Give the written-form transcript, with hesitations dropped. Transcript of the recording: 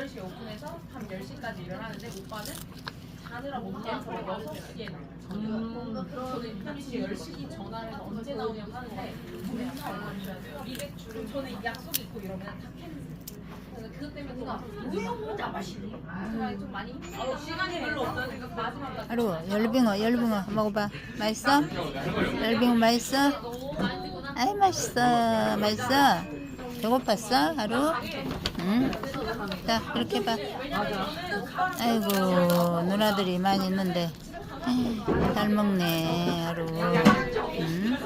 8시에 오픈해서 밤 10시까지 일을 하는데 오빠는 자느라 못 나서 6시에 나와요. 저는 유타민씨 10시 전화해서 언제 나오냐고 하는데 저는 약간 얼마나 돼요? 200줄 저는 약속이 있고 이러면 다 캔슬. 그래서 그것 때문에 제가 왜 혼자 마시니? 제가 좀 많이 힘들어요. 시간이 별로 없어서 마지막까지 하루 열빙어 먹어봐. 맛있어? 열빙어 맛있어? 너무 많이 뜨구나. 아이 맛있어. 배고팠어 하루? 응? 자 이렇게 해봐. 아이고 누나들이 많이 있는데 에이, 잘 먹네 하루. 응?